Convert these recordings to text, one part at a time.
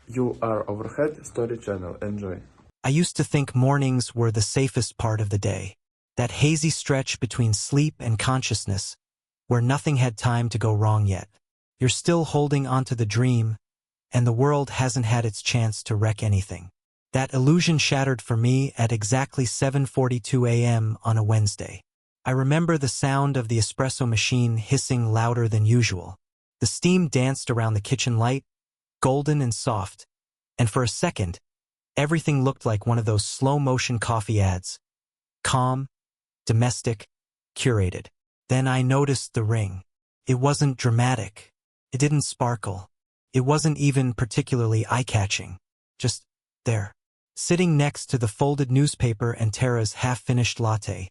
You are overhead story channel. Enjoy. I used to think mornings were the safest part of the day. That hazy stretch between sleep and consciousness, where nothing had time to go wrong yet. You're still holding onto the dream, and the world hasn't had its chance to wreck anything. That illusion shattered for me at exactly 7:42 a.m. on a Wednesday. I remember the sound of the espresso machine hissing louder than usual. The steam danced around the kitchen light, golden and soft, and for a second, everything looked like one of those slow-motion coffee ads. Calm, domestic, curated. Then I noticed the ring. It wasn't dramatic. It didn't sparkle. It wasn't even particularly eye-catching. Just there, sitting next to the folded newspaper and Tara's half-finished latte.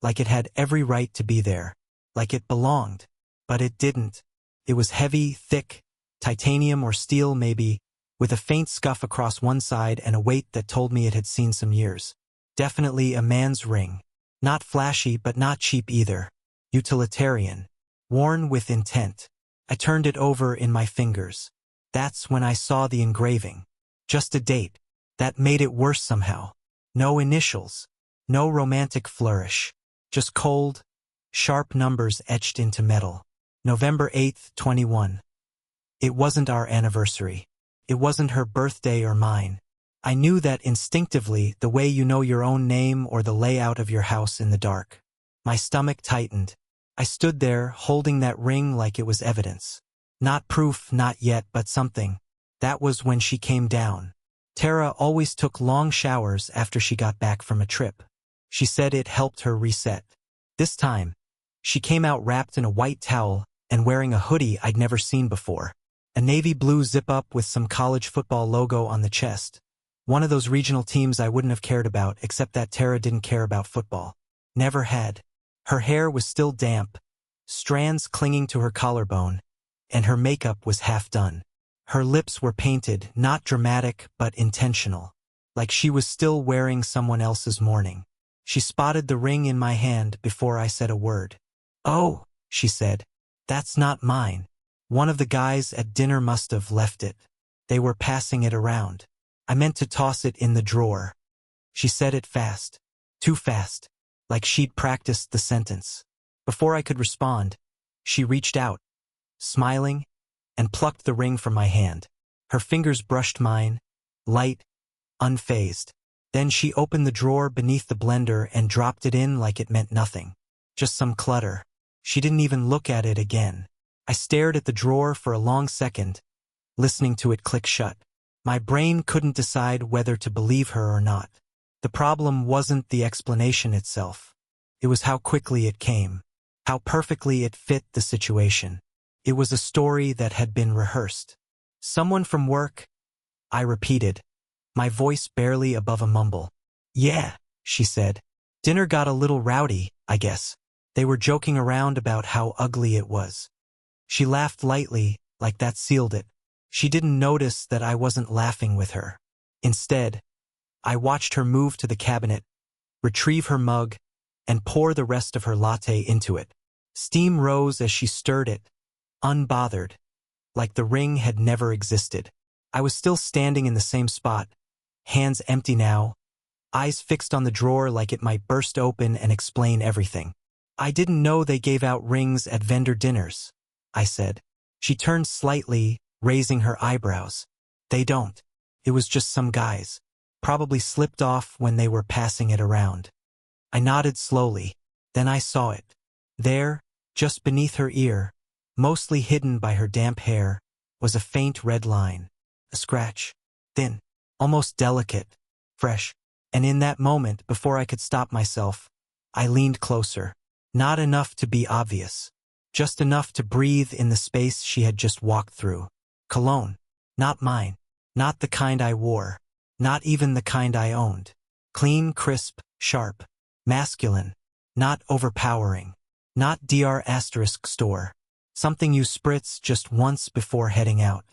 Like it had every right to be there. Like it belonged. But it didn't. It was heavy, thick, titanium or steel maybe, with a faint scuff across one side and a weight that told me it had seen some years. Definitely a man's ring. Not flashy but not cheap either. Utilitarian. Worn with intent. I turned it over in my fingers. That's when I saw the engraving. Just a date. That made it worse somehow. No initials. No romantic flourish. Just cold, sharp numbers etched into metal. November 8th, 21. It wasn't our anniversary. It wasn't her birthday or mine. I knew that instinctively, the way you know your own name or the layout of your house in the dark. My stomach tightened. I stood there, holding that ring like it was evidence. Not proof, not yet, but something. That was when she came down. Tara always took long showers after she got back from a trip. She said it helped her reset. This time, she came out wrapped in a white towel and wearing a hoodie I'd never seen before. A navy blue zip-up with some college football logo on the chest. One of those regional teams I wouldn't have cared about, except that Tara didn't care about football. Never had. Her hair was still damp, strands clinging to her collarbone, and her makeup was half done. Her lips were painted, not dramatic, but intentional. Like she was still wearing someone else's mourning. She spotted the ring in my hand before I said a word. "Oh," she said, "that's not mine. One of the guys at dinner must have left it. They were passing it around. I meant to toss it in the drawer." She said it fast. Too fast. Like she'd practiced the sentence. Before I could respond, she reached out, smiling, and plucked the ring from my hand. Her fingers brushed mine, light, unfazed. Then she opened the drawer beneath the blender and dropped it in like it meant nothing. Just some clutter. She didn't even look at it again. I stared at the drawer for a long second, listening to it click shut. My brain couldn't decide whether to believe her or not. The problem wasn't the explanation itself. It was how quickly it came. How perfectly it fit the situation. It was a story that had been rehearsed. "Someone from work?" I repeated, my voice barely above a mumble. "Yeah," she said. "Dinner got a little rowdy, I guess. They were joking around about how ugly it was." She laughed lightly, like that sealed it. She didn't notice that I wasn't laughing with her. Instead, I watched her move to the cabinet, retrieve her mug, and pour the rest of her latte into it. Steam rose as she stirred it, unbothered, like the ring had never existed. I was still standing in the same spot, hands empty now, eyes fixed on the drawer like it might burst open and explain everything. "I didn't know they gave out rings at vendor dinners," I said. She turned slightly, raising her eyebrows. "They don't. It was just some guys. Probably slipped off when they were passing it around." I nodded slowly. Then I saw it. There, just beneath her ear, mostly hidden by her damp hair, was a faint red line. A scratch. Thin. Almost delicate. Fresh. And in that moment, before I could stop myself, I leaned closer. Not enough to be obvious. Just enough to breathe in the space she had just walked through. Cologne. Not mine. Not the kind I wore. Not even the kind I owned. Clean, crisp, sharp. Masculine. Not overpowering. Not Dr. store. Something you spritz just once before heading out.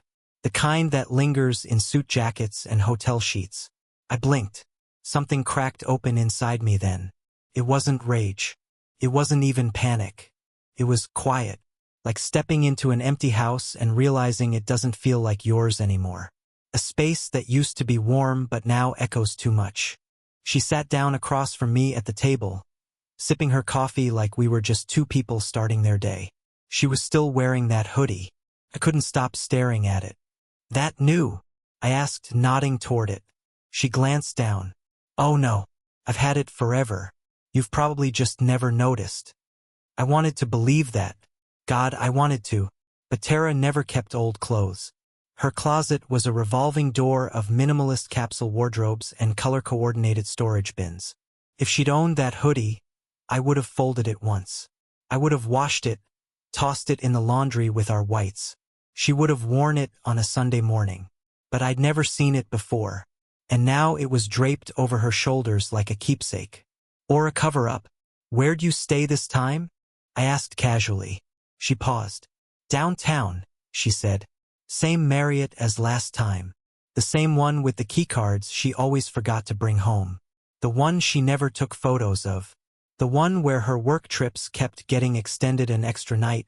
The kind that lingers in suit jackets and hotel sheets. I blinked. Something cracked open inside me then. It wasn't rage. It wasn't even panic. It was quiet, like stepping into an empty house and realizing it doesn't feel like yours anymore. a space that used to be warm but now echoes too much. She sat down across from me at the table, sipping her coffee like we were just two people starting their day. She was still wearing that hoodie. I couldn't stop staring at it. "That new?" I asked, nodding toward it. She glanced down. "Oh no, I've had it forever. You've probably just never noticed." I wanted to believe that. God, I wanted to. But Tara never kept old clothes. Her closet was a revolving door of minimalist capsule wardrobes and color-coordinated storage bins. If she'd owned that hoodie, I would have folded it once. I would have washed it, tossed it in the laundry with our whites. She would have worn it on a Sunday morning. But I'd never seen it before, and now it was draped over her shoulders like a keepsake. Or a cover-up. "Where'd you stay this time?" I asked casually. She paused. "Downtown," she said. "Same Marriott as last time. The same one with the keycards she always forgot to bring home. The one she never took photos of. The one where her work trips kept getting extended an extra night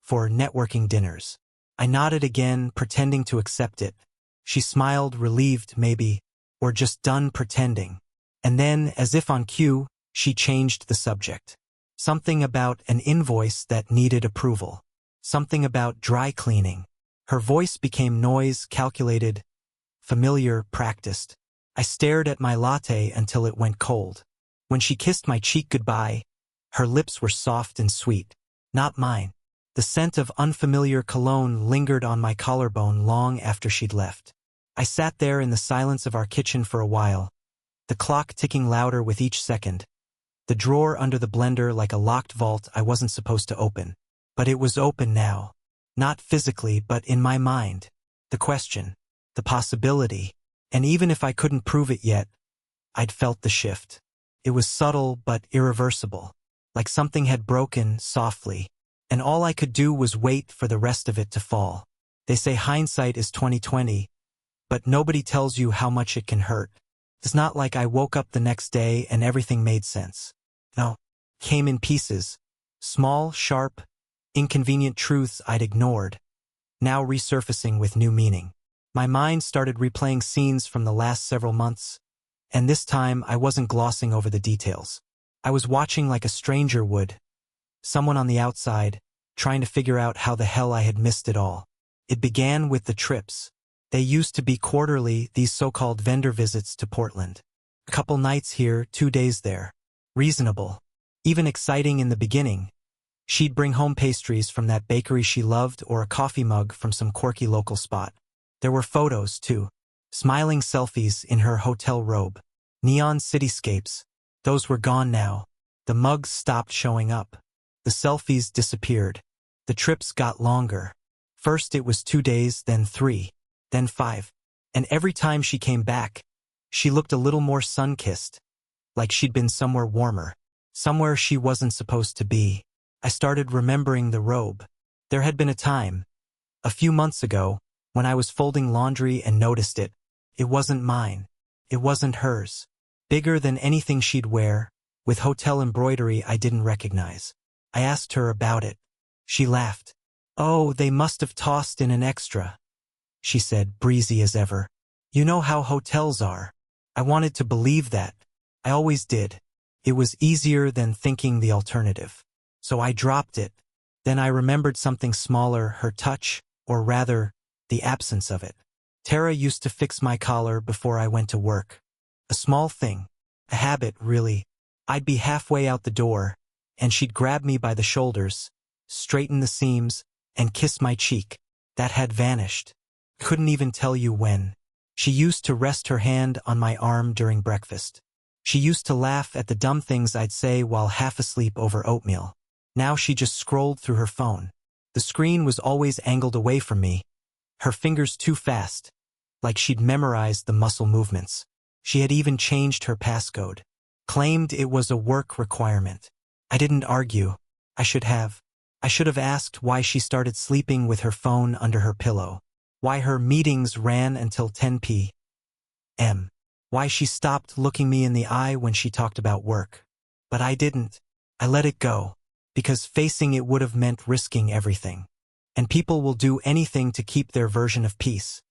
for networking dinners." I nodded again, pretending to accept it. She smiled, relieved maybe, or just done pretending. And then, as if on cue, she changed the subject. Something about an invoice that needed approval. Something about dry cleaning. Her voice became noise, calculated, familiar, practiced. I stared at my latte until it went cold. When she kissed my cheek goodbye, her lips were soft and sweet. Not mine. The scent of unfamiliar cologne lingered on my collarbone long after she'd left. I sat there in the silence of our kitchen for a while, the clock ticking louder with each second, the drawer under the blender like a locked vault I wasn't supposed to open. But it was open now. Not physically, but in my mind. The question, the possibility, and even if I couldn't prove it yet, I'd felt the shift. It was subtle but irreversible, like something had broken softly, and all I could do was wait for the rest of it to fall. They say hindsight is 20/20, but nobody tells you how much it can hurt. It's not like I woke up the next day and everything made sense. No, came in pieces. Small, sharp, inconvenient truths I'd ignored, now resurfacing with new meaning. My mind started replaying scenes from the last several months, and this time I wasn't glossing over the details. I was watching like a stranger would, someone on the outside, trying to figure out how the hell I had missed it all. It began with the trips. They used to be quarterly, these so-called vendor visits to Portland. A couple nights here, 2 days there. Reasonable. Even exciting in the beginning. She'd bring home pastries from that bakery she loved or a coffee mug from some quirky local spot. There were photos, too. Smiling selfies in her hotel robe. Neon cityscapes. Those were gone now. The mugs stopped showing up. The selfies disappeared. The trips got longer. First it was 2 days, then 3, then 5. And every time she came back, she looked a little more sun-kissed, like she'd been somewhere warmer, somewhere she wasn't supposed to be. I started remembering the robe. There had been a time, a few months ago, when I was folding laundry and noticed it. It wasn't mine. It wasn't hers. Bigger than anything she'd wear, with hotel embroidery I didn't recognize. I asked her about it. She laughed. "Oh, they must have tossed in an extra," she said, breezy as ever. "You know how hotels are." I wanted to believe that. I always did. It was easier than thinking the alternative. So I dropped it. Then I remembered something smaller, her touch, or rather, the absence of it. Tara used to fix my collar before I went to work. A small thing. A habit, really. I'd be halfway out the door, and she'd grab me by the shoulders, straighten the seams, and kiss my cheek. That had vanished. Couldn't even tell you when. She used to rest her hand on my arm during breakfast. She used to laugh at the dumb things I'd say while half asleep over oatmeal. Now she just scrolled through her phone. The screen was always angled away from me, her fingers too fast, like she'd memorized the muscle movements. She had even changed her passcode. Claimed it was a work requirement. I didn't argue. I should have. I should have asked why she started sleeping with her phone under her pillow. Why her meetings ran until 10 p.m. Why she stopped looking me in the eye when she talked about work. But I didn't. I let it go. Because facing it would have meant risking everything. And people will do anything to keep their version of peace.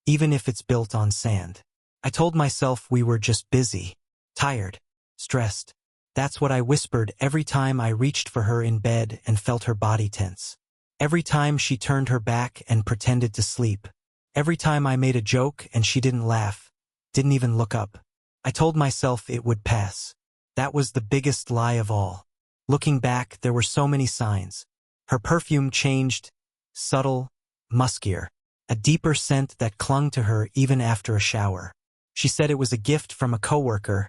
even if it's built on sand. I told myself we were just busy, tired, stressed. That's what I whispered every time I reached for her in bed and felt her body tense. Every time she turned her back and pretended to sleep. Every time I made a joke and she didn't laugh, didn't even look up. I told myself it would pass. That was the biggest lie of all. Looking back, there were so many signs. Her perfume changed, subtle, muskier, a deeper scent that clung to her even after a shower. She said it was a gift from a coworker,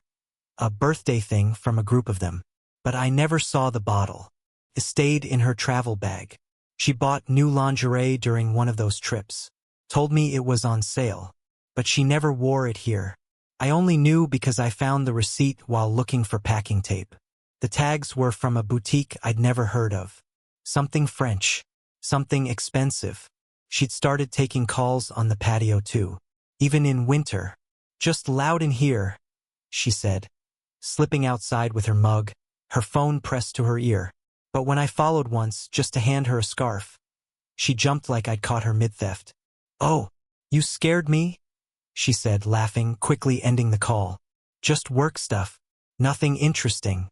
a birthday thing from a group of them. But I never saw the bottle. It stayed in her travel bag. She bought new lingerie during one of those trips. Told me it was on sale. But she never wore it here. I only knew because I found the receipt while looking for packing tape. The tags were from a boutique I'd never heard of. Something French. Something expensive. She'd started taking calls on the patio too. Even in winter. Just loud in here, she said, slipping outside with her mug, her phone pressed to her ear. But when I followed once, just to hand her a scarf, she jumped like I'd caught her mid-theft. "Oh, you scared me?" she said, laughing, quickly ending the call. "Just work stuff. Nothing interesting,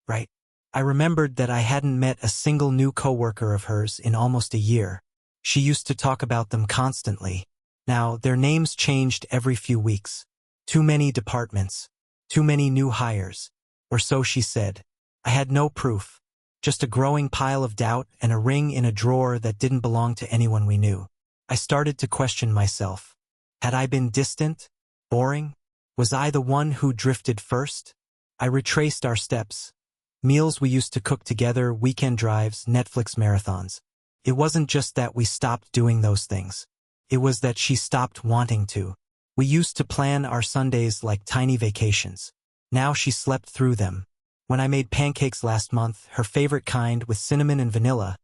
right?" I remembered that I hadn't met a single new coworker of hers in almost a year. She used to talk about them constantly. Now, their names changed every few weeks. Too many departments. Too many new hires. Or so she said. I had no proof. Just a growing pile of doubt and a ring in a drawer that didn't belong to anyone we knew. I started to question myself. Had I been distant? Boring? Was I the one who drifted first? I retraced our steps. Meals we used to cook together, weekend drives, Netflix marathons. It wasn't just that we stopped doing those things. It was that she stopped wanting to. We used to plan our Sundays like tiny vacations. Now she slept through them. When I made pancakes last month, her favorite kind with cinnamon and vanilla,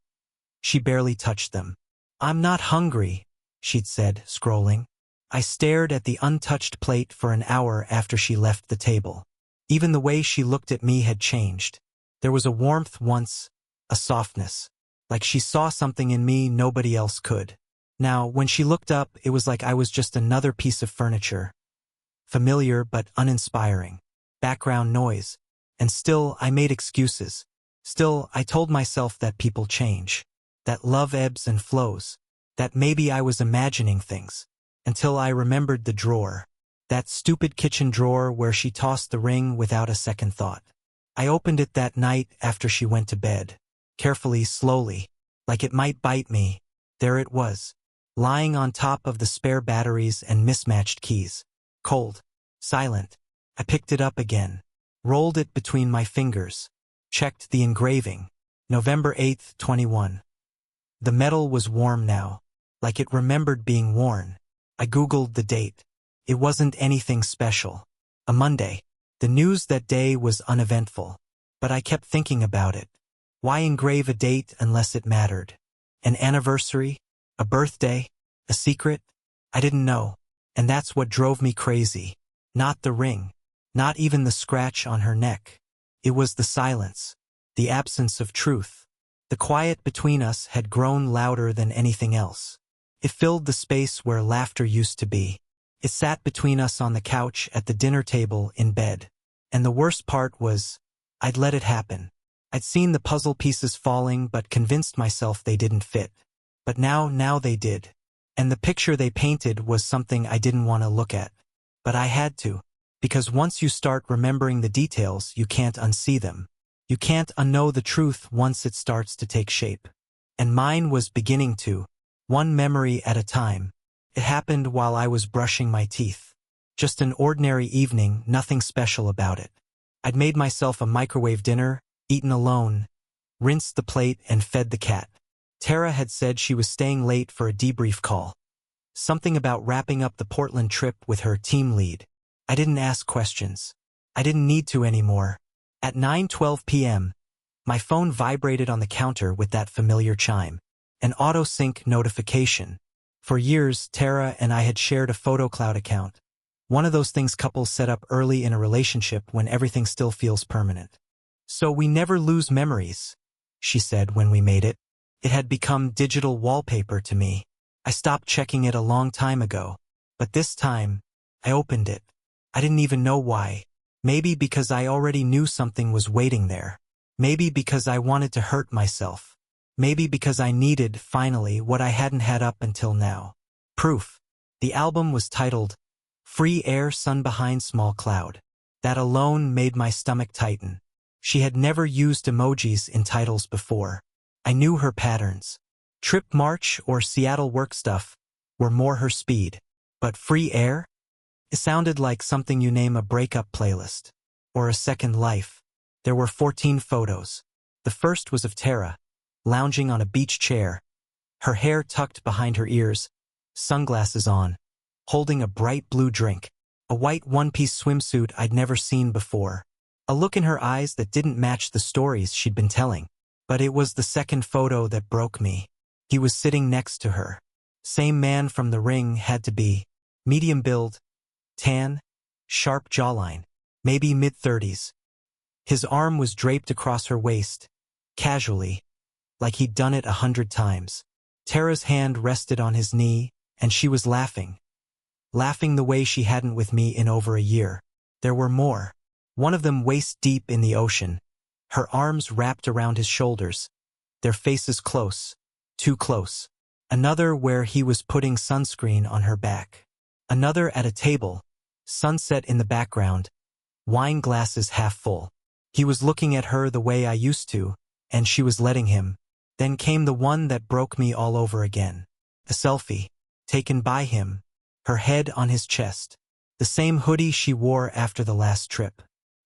she barely touched them. "I'm not hungry," she'd said, scrolling. I stared at the untouched plate for an hour after she left the table. Even the way she looked at me had changed. There was a warmth once, a softness. Like she saw something in me nobody else could. Now, when she looked up, it was like I was just another piece of furniture. Familiar but uninspiring. Background noise. And still, I made excuses. Still, I told myself that people change. That love ebbs and flows. That maybe I was imagining things. Until I remembered the drawer. That stupid kitchen drawer where she tossed the ring without a second thought. I opened it that night after she went to bed. Carefully, slowly. Like it might bite me. There it was. Lying on top of the spare batteries and mismatched keys. Cold. Silent. I picked it up again. Rolled it between my fingers. Checked the engraving. November 8th, 21. The metal was warm now. Like it remembered being worn. I Googled the date. It wasn't anything special. A Monday. The news that day was uneventful. But I kept thinking about it. Why engrave a date unless it mattered? An anniversary? A birthday? A secret? I didn't know. And that's what drove me crazy. Not the ring. Not even the scratch on her neck. It was the silence. The absence of truth. The quiet between us had grown louder than anything else. It filled the space where laughter used to be. It sat between us on the couch at the dinner table in bed. And the worst part was, I'd let it happen. I'd seen the puzzle pieces falling but convinced myself they didn't fit. But now they did. And the picture they painted was something I didn't want to look at. But I had to. Because once you start remembering the details, you can't unsee them. You can't unknow the truth once it starts to take shape. And mine was beginning to. One memory at a time. It happened while I was brushing my teeth. Just an ordinary evening, nothing special about it. I'd made myself a microwave dinner, eaten alone, rinsed the plate and fed the cat. Tara had said she was staying late for a debrief call. Something about wrapping up the Portland trip with her team lead. I didn't ask questions. I didn't need to anymore. At 9:12 p.m., my phone vibrated on the counter with that familiar chime. An auto-sync notification. For years, Tara and I had shared a photo cloud account. One of those things couples set up early in a relationship when everything still feels permanent. "So we never lose memories," she said when we made it. It had become digital wallpaper to me. I stopped checking it a long time ago. But this time, I opened it. I didn't even know why. Maybe because I already knew something was waiting there. Maybe because I wanted to hurt myself. Maybe because I needed, finally, what I hadn't had up until now. Proof. The album was titled, Free Air, Sun Behind Small Cloud. That alone made my stomach tighten. She had never used emojis in titles before. I knew her patterns. Trip March or Seattle Work Stuff were more her speed. But Free Air? It sounded like something you name a breakup playlist. Or a second life. There were 14 photos. The first was of Tara, lounging on a beach chair, her hair tucked behind her ears, sunglasses on, holding a bright blue drink, a white one-piece swimsuit I'd never seen before, a look in her eyes that didn't match the stories she'd been telling. But it was the second photo that broke me. He was sitting next to her. Same man from The Ring had to be. Medium build, tan, sharp jawline, maybe mid-30s. His arm was draped across her waist, casually, like he'd done it 100 times. Tara's hand rested on his knee, and she was laughing. Laughing the way she hadn't with me in over a year. There were more. One of them waist-deep in the ocean, her arms wrapped around his shoulders, their faces close, too close. Another where he was putting sunscreen on her back. Another at a table, sunset in the background, wine glasses half full. He was looking at her the way I used to, and she was letting him. Then came the one that broke me all over again. The selfie, taken by him, her head on his chest. The same hoodie she wore after the last trip.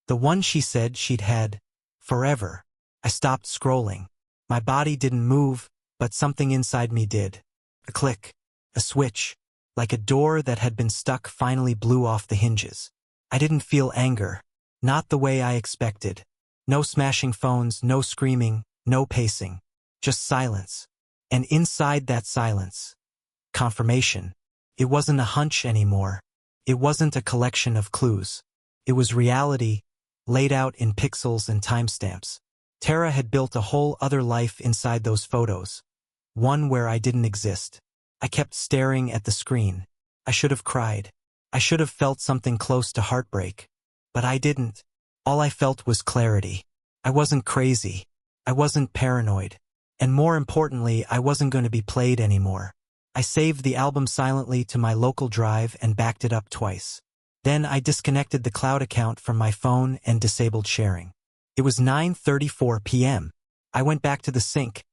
The one she said she'd had forever. I stopped scrolling. My body didn't move, but something inside me did. A click, a switch, like a door that had been stuck finally blew off the hinges. I didn't feel anger. Not the way I expected. No smashing phones, no screaming, no pacing. Just silence. And inside that silence, confirmation. It wasn't a hunch anymore. It wasn't a collection of clues. It was reality, laid out in pixels and timestamps. Tara had built a whole other life inside those photos. One where I didn't exist. I kept staring at the screen. I should have cried. I should have felt something close to heartbreak. But I didn't. All I felt was clarity. I wasn't crazy. I wasn't paranoid. And more importantly, I wasn't going to be played anymore. I saved the album silently to my local drive and backed it up twice. Then I disconnected the cloud account from my phone and disabled sharing. It was 9:34 p.m. I went back to the sink,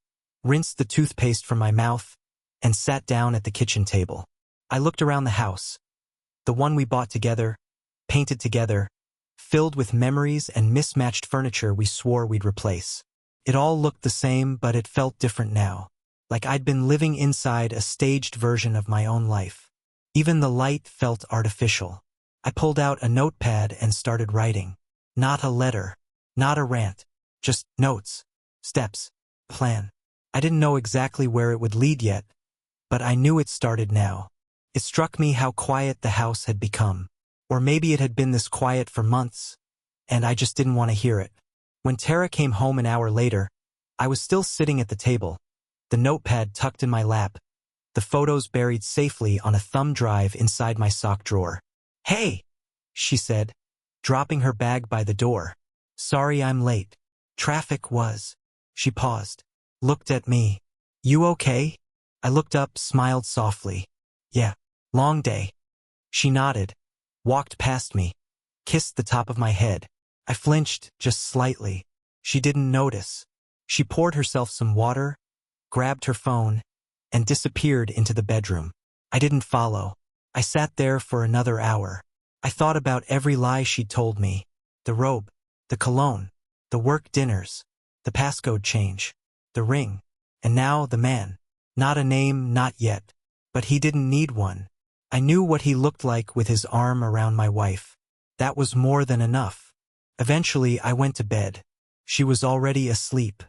rinsed the toothpaste from my mouth, and sat down at the kitchen table. I looked around the house. The one we bought together, painted together, filled with memories and mismatched furniture we swore we'd replace. It all looked the same, but it felt different now. Like I'd been living inside a staged version of my own life. Even the light felt artificial. I pulled out a notepad and started writing. Not a letter, not a rant, just notes, steps, plan. I didn't know exactly where it would lead yet, but I knew it started now. It struck me how quiet the house had become. Or maybe it had been this quiet for months, and I just didn't want to hear it. When Tara came home an hour later, I was still sitting at the table, the notepad tucked in my lap, the photos buried safely on a thumb drive inside my sock drawer. "Hey," she said, dropping her bag by the door. "Sorry I'm late. Traffic was." She paused, looked at me. "You okay?" I looked up, smiled softly. "Yeah, long day." She nodded, walked past me, kissed the top of my head. I flinched, just slightly. She didn't notice. She poured herself some water, grabbed her phone, and disappeared into the bedroom. I didn't follow. I sat there for another hour. I thought about every lie she'd told me. The robe, the cologne, the work dinners, the passcode change, the ring, and now the man. Not a name, not yet. But he didn't need one. I knew what he looked like with his arm around my wife. That was more than enough. Eventually, I went to bed. She was already asleep,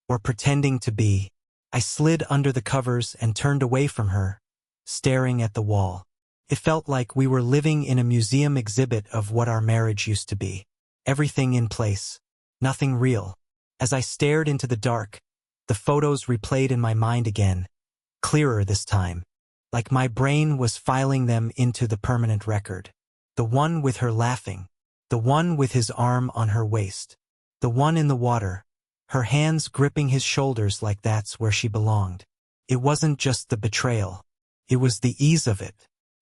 or pretending to be. I slid under the covers and turned away from her, staring at the wall. It felt like we were living in a museum exhibit of what our marriage used to be. Everything in place. Nothing real. As I stared into the dark, the photos replayed in my mind again. Clearer this time. like my brain was filing them into the permanent record. The one with her laughing. The one with his arm on her waist. The one in the water, her hands gripping his shoulders like that's where she belonged. It wasn't just the betrayal. It was the ease of it,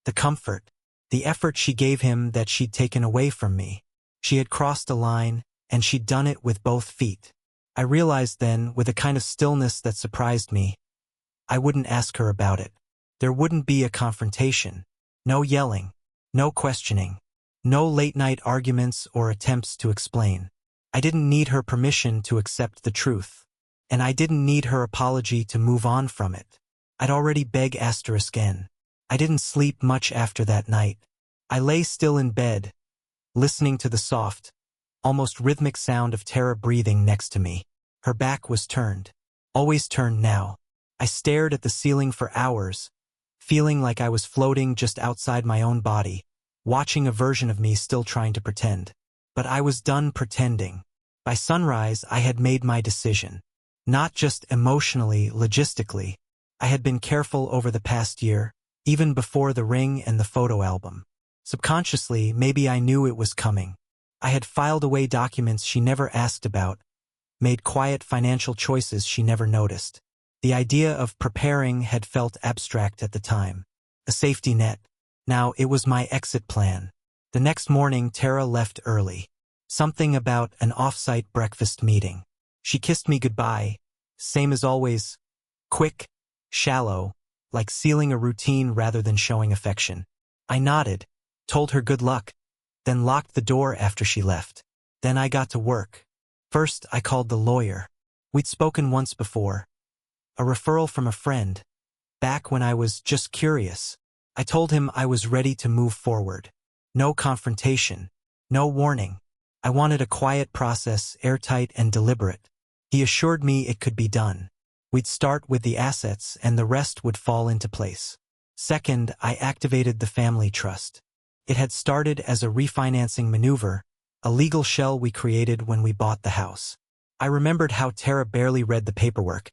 the comfort, the effort she gave him that she'd taken away from me. She had crossed a line, and she'd done it with both feet. I realized then, with a kind of stillness that surprised me, I wouldn't ask her about it. There wouldn't be a confrontation. No yelling. No questioning. No late-night arguments or attempts to explain. I didn't need her permission to accept the truth. And I didn't need her apology to move on from it. I'd already beg *N. I didn't sleep much after that night. I lay still in bed, listening to the soft, almost rhythmic sound of Tara breathing next to me. Her back was turned. Always turned now. I stared at the ceiling for hours, feeling like I was floating just outside my own body, watching a version of me still trying to pretend. But I was done pretending. By sunrise, I had made my decision. Not just emotionally, logistically. I had been careful over the past year, even before the ring and the photo album. Subconsciously, maybe I knew it was coming. I had filed away documents she never asked about, made quiet financial choices she never noticed. The idea of preparing had felt abstract at the time. A safety net. Now it was my exit plan. The next morning, Tara left early. Something about an off-site breakfast meeting. She kissed me goodbye, same as always, quick, shallow, like sealing a routine rather than showing affection. I nodded, told her good luck, then locked the door after she left. Then I got to work. First, I called the lawyer. We'd spoken once before. A referral from a friend. Back when I was just curious. I told him I was ready to move forward. No confrontation. No warning. I wanted a quiet process, airtight and deliberate. He assured me it could be done. We'd start with the assets and the rest would fall into place. Second, I activated the family trust. It had started as a refinancing maneuver, a legal shell we created when we bought the house. I remembered how Tara barely read the paperwork,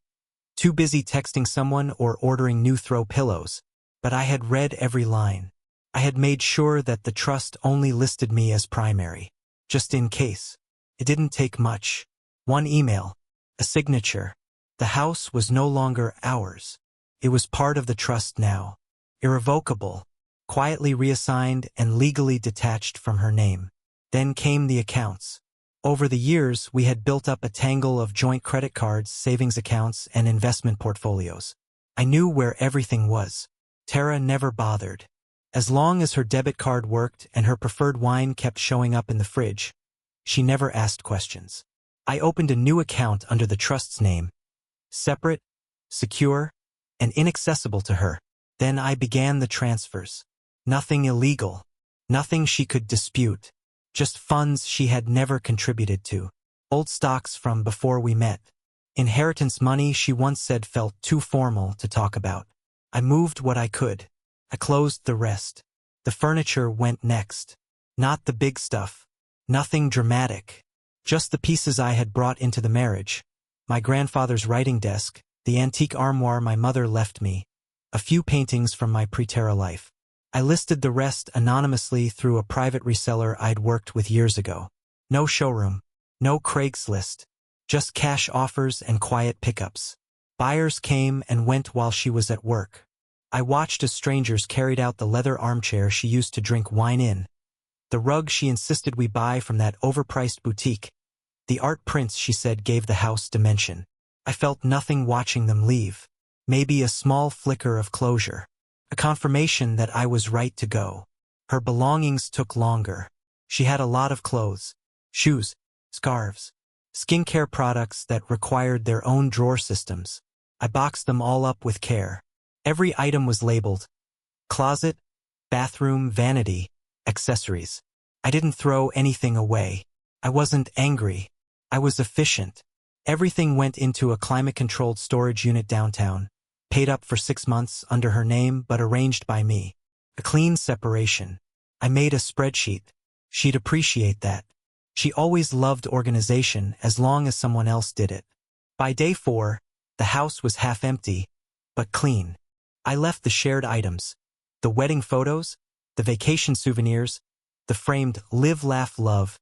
too busy texting someone or ordering new throw pillows, but I had read every line. I had made sure that the trust only listed me as primary, just in case. It didn't take much. One email, a signature. The house was no longer ours. It was part of the trust now. Irrevocable, quietly reassigned and legally detached from her name. Then came the accounts. Over the years, we had built up a tangle of joint credit cards, savings accounts, and investment portfolios. I knew where everything was. Tara never bothered. As long as her debit card worked and her preferred wine kept showing up in the fridge, she never asked questions. I opened a new account under the trust's name, separate, secure, and inaccessible to her. Then I began the transfers. Nothing illegal. Nothing she could dispute. Just funds she had never contributed to. Old stocks from before we met. Inheritance money she once said felt too formal to talk about. I moved what I could. I closed the rest. The furniture went next. Not the big stuff. Nothing dramatic. Just the pieces I had brought into the marriage. My grandfather's writing desk, the antique armoire my mother left me, a few paintings from my pre-Tara life. I listed the rest anonymously through a private reseller I'd worked with years ago. No showroom. No Craigslist. Just cash offers and quiet pickups. Buyers came and went while she was at work. I watched as strangers carried out the leather armchair she used to drink wine in, the rug she insisted we buy from that overpriced boutique, the art prints she said gave the house dimension. I felt nothing watching them leave. Maybe a small flicker of closure. A confirmation that I was right to go. Her belongings took longer. She had a lot of clothes, shoes, scarves, skincare products that required their own drawer systems. I boxed them all up with care. Every item was labeled. Closet, bathroom, vanity, accessories. I didn't throw anything away. I wasn't angry. I was efficient. Everything went into a climate-controlled storage unit downtown, paid up for 6 months under her name but arranged by me. A clean separation. I made a spreadsheet. She'd appreciate that. She always loved organization as long as someone else did it. By day 4, the house was half empty, but clean. I left the shared items, the wedding photos, the vacation souvenirs, the framed "Live, Laugh, Love"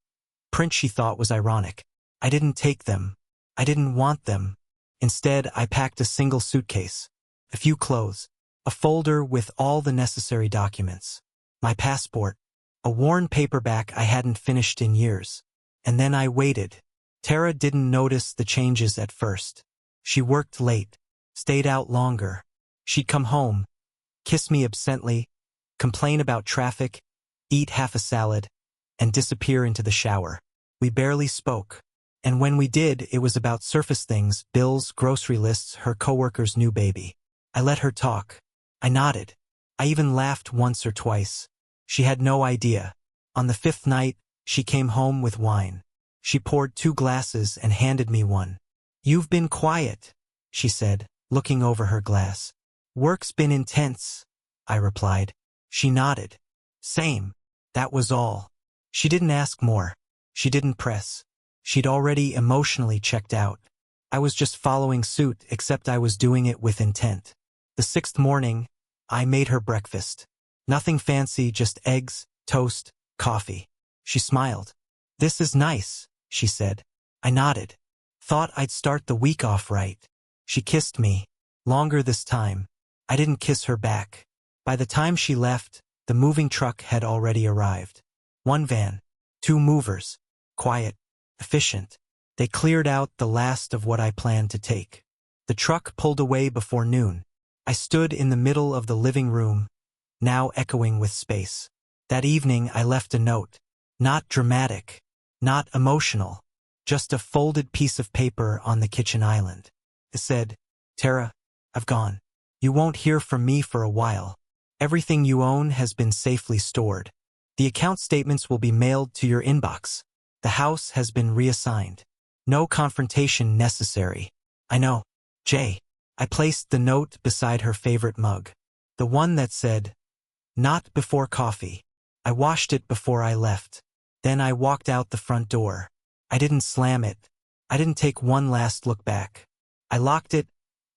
print she thought was ironic. I didn't take them. I didn't want them. Instead, I packed a single suitcase, a few clothes, a folder with all the necessary documents, my passport, a worn paperback I hadn't finished in years. And then I waited. Tara didn't notice the changes at first. She worked late, stayed out longer. She'd come home, kiss me absently, complain about traffic, eat half a salad, and disappear into the shower. We barely spoke. And when we did, it was about surface things, bills, grocery lists, her coworker's new baby. I let her talk. I nodded. I even laughed once or twice. She had no idea. On the fifth night, she came home with wine. She poured 2 glasses and handed me one. "You've been quiet," she said, looking over her glass. "Work's been intense," I replied. She nodded. "Same." That was all. She didn't ask more. She didn't press. She'd already emotionally checked out. I was just following suit, except I was doing it with intent. The 6th morning, I made her breakfast. Nothing fancy, just eggs, toast, coffee. She smiled. "This is nice," she said. I nodded. Thought I'd start the week off right. She kissed me. Longer this time. I didn't kiss her back. By the time she left, the moving truck had already arrived. 1 van, 2 movers. Quiet, efficient. They cleared out the last of what I planned to take. The truck pulled away before noon. I stood in the middle of the living room, now echoing with space. That evening I left a note. Not dramatic, not emotional, just a folded piece of paper on the kitchen island. It said, "Tara, I've gone. You won't hear from me for a while. Everything you own has been safely stored. The account statements will be mailed to your inbox. The house has been reassigned. No confrontation necessary. I know. Jay." I placed the note beside her favorite mug. The one that said, "Not before coffee." I washed it before I left. Then I walked out the front door. I didn't slam it. I didn't take one last look back. I locked it,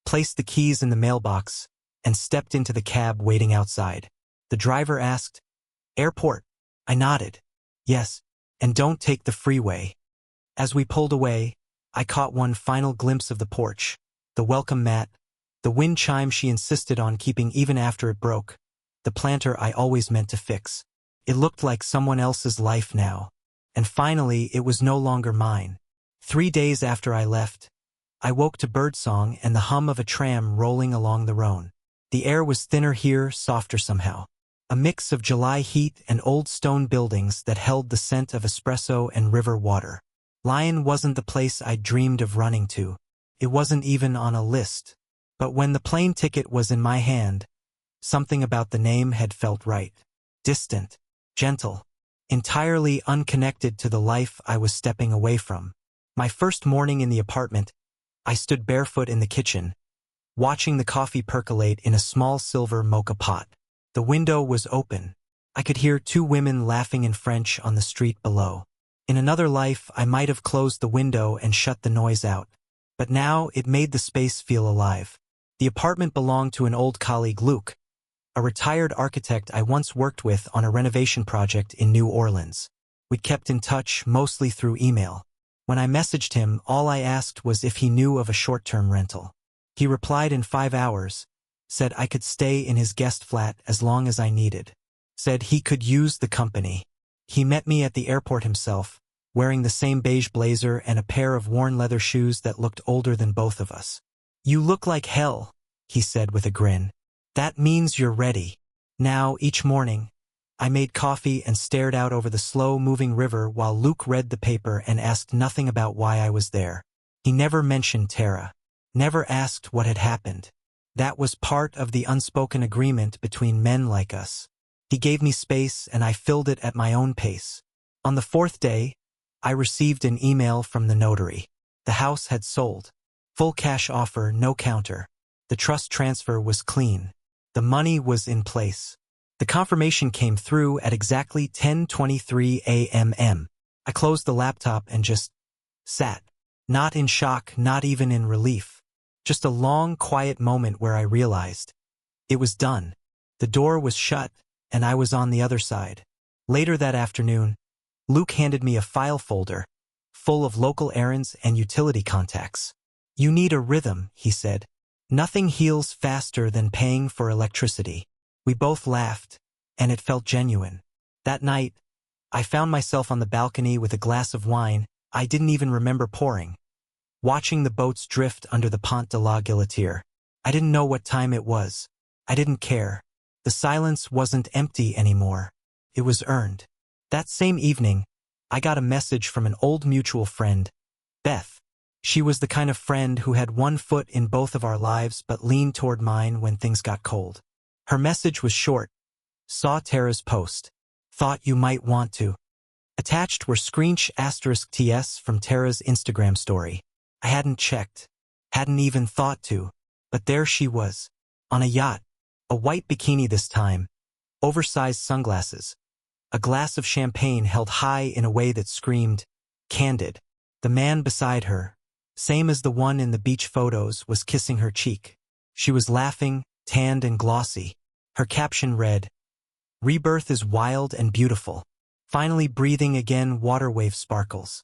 placed the keys in the mailbox, and stepped into the cab waiting outside. The driver asked, "Airport?" I nodded. "Yes, and don't take the freeway." As we pulled away, I caught one final glimpse of the porch, the welcome mat, the wind chime she insisted on keeping even after it broke, the planter I always meant to fix. It looked like someone else's life now. And finally, it was no longer mine. 3 days after I left, I woke to birdsong and the hum of a tram rolling along the Rhone. The air was thinner here, softer somehow. A mix of July heat and old stone buildings that held the scent of espresso and river water. Lyon wasn't the place I'd dreamed of running to. It wasn't even on a list. But when the plane ticket was in my hand, something about the name had felt right. Distant, gentle, entirely unconnected to the life I was stepping away from. My first morning in the apartment, I stood barefoot in the kitchen, watching the coffee percolate in a small silver mocha pot. The window was open. I could hear 2 women laughing in French on the street below. In another life, I might have closed the window and shut the noise out. But now it made the space feel alive. The apartment belonged to an old colleague, Luke, a retired architect I once worked with on a renovation project in New Orleans. We'd kept in touch, mostly through email. When I messaged him, all I asked was if he knew of a short-term rental. He replied in 5 hours, said I could stay in his guest flat as long as I needed. Said he could use the company. He met me at the airport himself, wearing the same beige blazer and a pair of worn leather shoes that looked older than both of us. "You look like hell," he said with a grin. "That means you're ready." Now, each morning, I made coffee and stared out over the slow-moving river while Luke read the paper and asked nothing about why I was there. He never mentioned Tara. Never asked what had happened. That was part of the unspoken agreement between men like us. He gave me space and I filled it at my own pace. On the 4th day, I received an email from the notary. The house had sold. Full cash offer, no counter. The trust transfer was clean. The money was in place. The confirmation came through at exactly 10:23 a.m. I closed the laptop and just sat. Not in shock, not even in relief. Just a long, quiet moment where I realized It was done. The door was shut, and I was on the other side. Later that afternoon, Luke handed me a file folder full of local errands and utility contacts. "You need a rhythm," he said. "Nothing heals faster than paying for electricity." We both laughed, and it felt genuine. That night, I found myself on the balcony with a glass of wine I didn't even remember pouring, watching the boats drift under the Pont de la Guillotière. I didn't know what time it was. I didn't care. The silence wasn't empty anymore. It was earned. That same evening, I got a message from an old mutual friend, Beth. She was the kind of friend who had one foot in both of our lives but leaned toward mine when things got cold. Her message was short. "Saw Tara's post. Thought you might want to." Attached were **TS from Tara's Instagram story. I hadn't checked, hadn't even thought to, but there she was, on a yacht, a white bikini this time, oversized sunglasses, a glass of champagne held high in a way that screamed, candid. The man beside her, same as the one in the beach photos, was kissing her cheek. She was laughing, tanned and glossy. Her caption read, "Rebirth is wild and beautiful. Finally breathing again, water wave sparkles."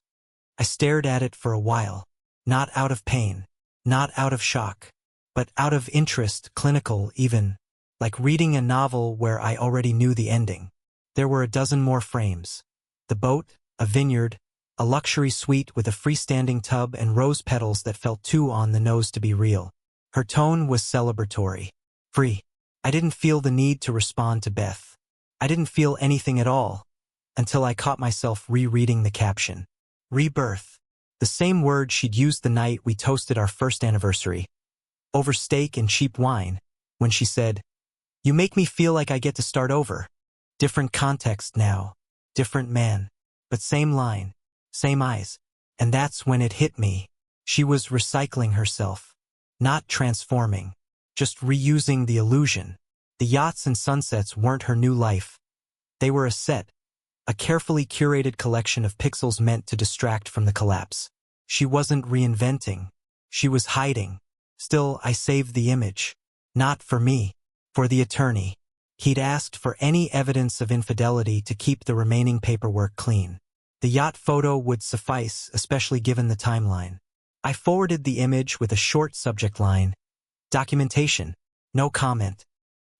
I stared at it for a while, not out of pain, not out of shock, but out of interest, clinical even, like reading a novel where I already knew the ending. There were a dozen more frames. The boat, a vineyard, a luxury suite with a freestanding tub and rose petals that felt too on the nose to be real. Her tone was celebratory. Free. I didn't feel the need to respond to Beth. I didn't feel anything at all, until I caught myself rereading the caption. Rebirth. The same word she'd used the night we toasted our first anniversary, over steak and cheap wine, when she said, "You make me feel like I get to start over." Different context now, different man, but same line, same eyes. And that's when it hit me. She was recycling herself, not transforming, just reusing the illusion. The yachts and sunsets weren't her new life. They were a set, a carefully curated collection of pixels meant to distract from the collapse. She wasn't reinventing. She was hiding. Still, I saved the image. Not for me, for the attorney. He'd asked for any evidence of infidelity to keep the remaining paperwork clean. The yacht photo would suffice, especially given the timeline. I forwarded the image with a short subject line. Documentation. No comment.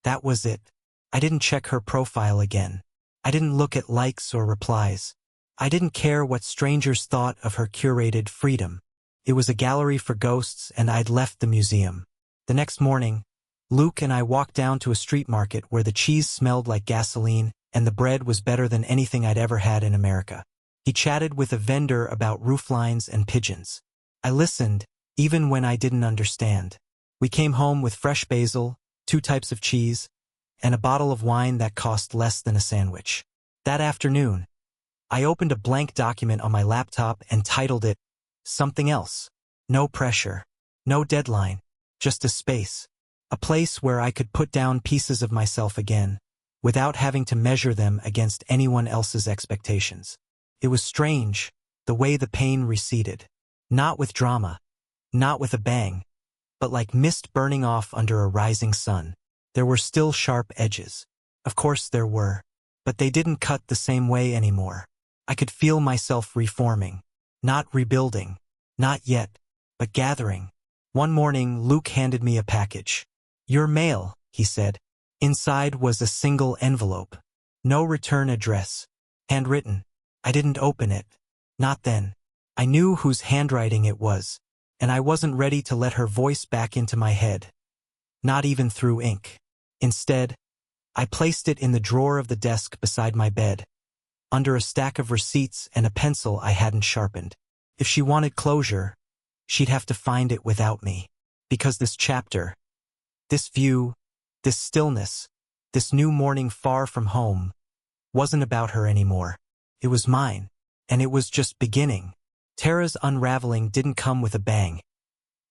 That was it. I didn't check her profile again. I didn't look at likes or replies. I didn't care what strangers thought of her curated freedom. It was a gallery for ghosts, and I'd left the museum. The next morning, Luke and I walked down to a street market where the cheese smelled like gasoline and the bread was better than anything I'd ever had in America. He chatted with a vendor about rooflines and pigeons. I listened, even when I didn't understand. We came home with fresh basil, 2 types of cheese, and a bottle of wine that cost less than a sandwich. That afternoon, I opened a blank document on my laptop and titled it Something Else. No pressure, no deadline, just a space. A place where I could put down pieces of myself again, without having to measure them against anyone else's expectations. It was strange, the way the pain receded. Not with drama, not with a bang, but like mist burning off under a rising sun. There were still sharp edges. Of course there were, but they didn't cut the same way anymore. I could feel myself reforming, not rebuilding, not yet, but gathering. One morning, Luke handed me a package. "Your mail," he said. Inside was a single envelope. No return address. Handwritten. I didn't open it. Not then. I knew whose handwriting it was, and I wasn't ready to let her voice back into my head. Not even through ink. Instead, I placed it in the drawer of the desk beside my bed, under a stack of receipts and a pencil I hadn't sharpened. If she wanted closure, she'd have to find it without me. Because this chapter, this view, this stillness, this new morning far from home, wasn't about her anymore. It was mine, and it was just beginning. Tara's unraveling didn't come with a bang.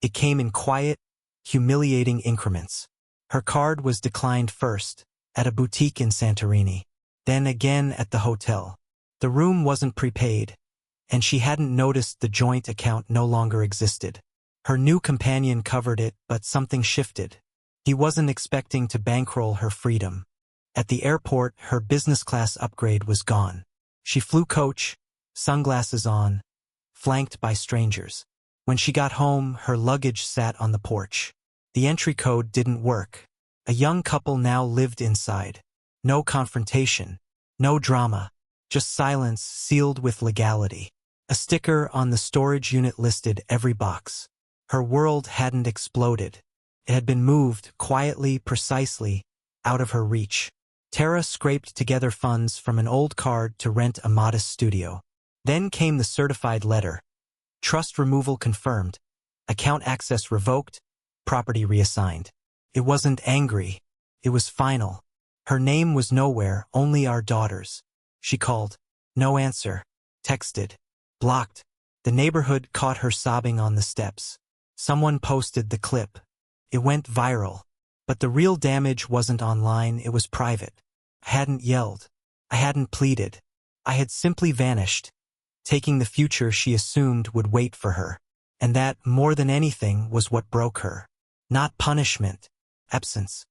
It came in quiet, humiliating increments. Her card was declined first, at a boutique in Santorini, then again at the hotel. The room wasn't prepaid, and she hadn't noticed the joint account no longer existed. Her new companion covered it, but something shifted. He wasn't expecting to bankroll her freedom. At the airport, her business class upgrade was gone. She flew coach, sunglasses on, flanked by strangers. When she got home, her luggage sat on the porch. The entry code didn't work. A young couple now lived inside. No confrontation, no drama, just silence sealed with legality. A sticker on the storage unit listed every box. Her world hadn't exploded. It had been moved quietly, precisely, out of her reach. Tara scraped together funds from an old card to rent a modest studio. Then came the certified letter. Trust removal confirmed. Account access revoked. Property reassigned. It wasn't angry. It was final. Her name was nowhere, only our daughter's. She called. No answer. Texted. Blocked. The neighborhood caught her sobbing on the steps. Someone posted the clip. It went viral. But the real damage wasn't online, it was private. I hadn't yelled. I hadn't pleaded. I had simply vanished, taking the future she assumed would wait for her. And that, more than anything, was what broke her. Not punishment. Absence.